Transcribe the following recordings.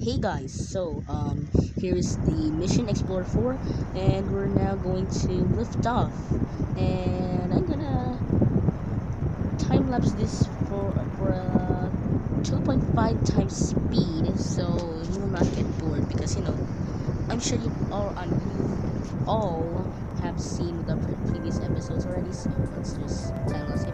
Hey guys, here is the Mission Explorer 4, and we're now going to lift off. And I'm gonna time lapse this for a 2.5 times speed, so you will not get bored because I'm sure you all have seen the previous episodes already. So let's just time lapse it.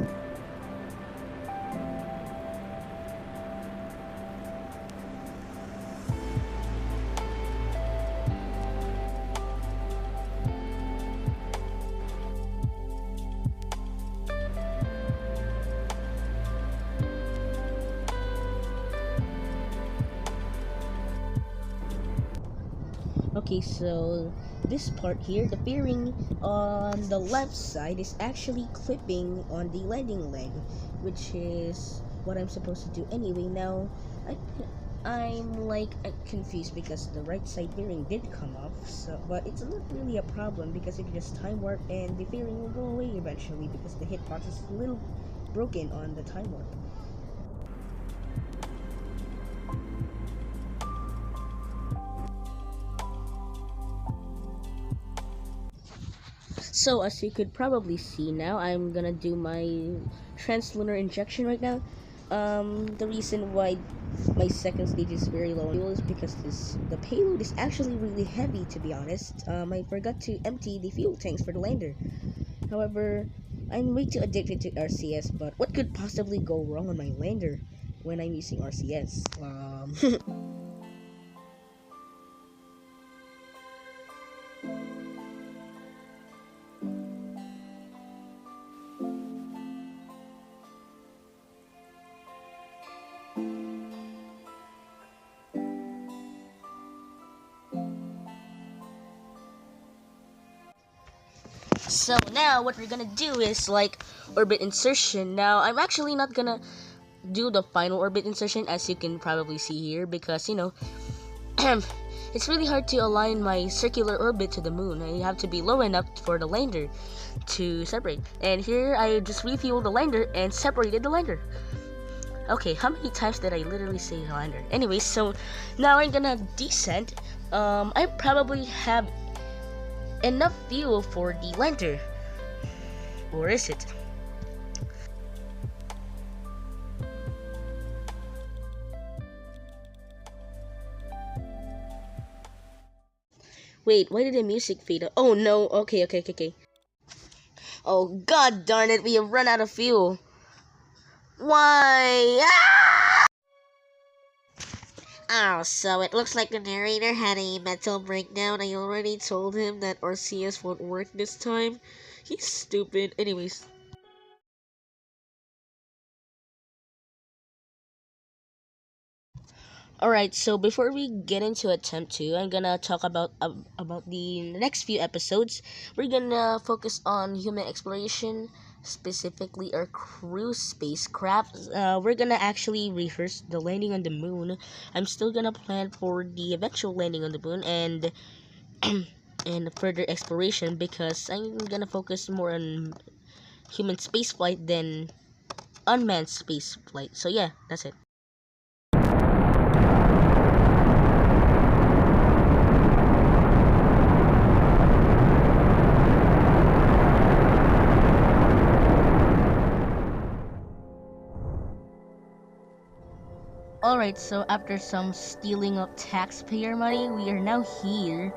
Okay, so this part here, the fairing on the left side is actually clipping on the landing leg, which is what I'm supposed to do anyway. Now, I'm like confused because the right side fairing did come off, but it's not really a problem because it just time warp and the fairing will go away eventually because the hitbox is a little broken on the time warp. So as you could probably see now, I'm gonna do my translunar injection right now. The reason why my second stage is very low on fuel is because the payload is actually really heavy, to be honest. I forgot to empty the fuel tanks for the lander. However, I'm way too addicted to RCS, but what could possibly go wrong on my lander when I'm using RCS? So now what we're gonna do is like orbit insertion. Now I'm actually not gonna do the final orbit insertion as you can probably see here because it's really hard to align my circular orbit to the moon. I have to be low enough for the lander to separate. And here I just refueled the lander and separated the lander. Okay, how many times did I literally say lander? Anyways, so now I'm gonna descend. I probably have enough fuel for the lander. Or is it? Wait, why did the music fade out? Oh no, okay. Oh god darn it, we have run out of fuel. Why? Ah! Oh, so it looks like the narrator had a mental breakdown. I already told him that RCS won't work this time. He's stupid. Anyways. Alright, so before we get into attempt 2, I'm gonna talk about the next few episodes. We're gonna focus on human exploration, specifically our cruise spacecraft. We're gonna actually rehearse the landing on the moon. I'm still gonna plan for the eventual landing on the moon and and further exploration because I'm gonna focus more on human spaceflight than unmanned spaceflight. So yeah, that's it. Alright, so after some stealing of taxpayer money, we are now here.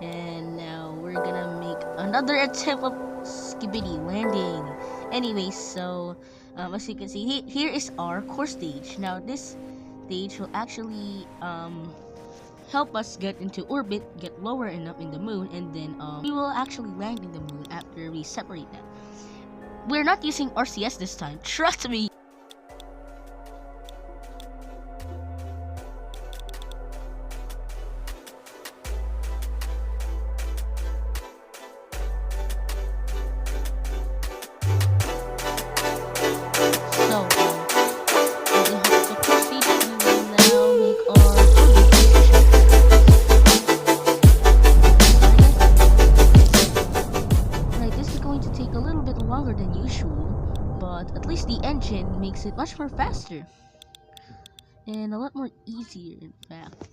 And now we're gonna make another attempt of skibidi landing. Anyway, so as you can see, here is our core stage. Now this stage will actually help us get into orbit, get lower enough in the moon, and then we will actually land in the moon after we separate them. We're not using RCS this time, trust me. Longer than usual, but at least the engine makes it much more faster and a lot more easier, in fact.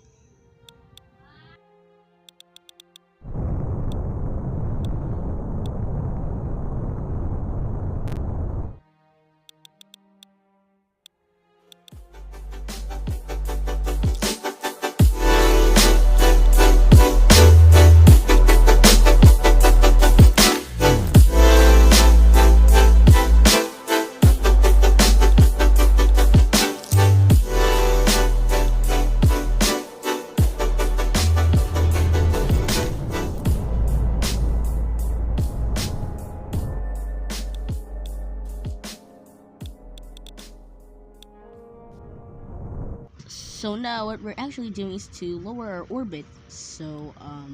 So now what we're actually doing is to lower our orbit so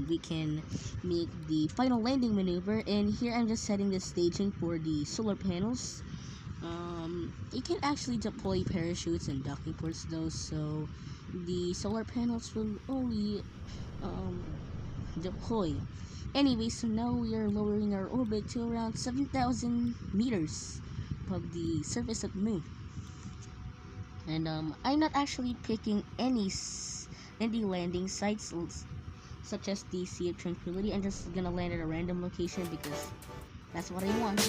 we can make the final landing maneuver. And here I'm just setting the staging for the solar panels. You can actually deploy parachutes and docking ports though, so the solar panels will only deploy. Anyway, so now we are lowering our orbit to around 7,000 meters above the surface of the moon. And I'm not actually picking any landing sites such as the Sea of Tranquility. I'm just gonna land at a random location because that's what I want.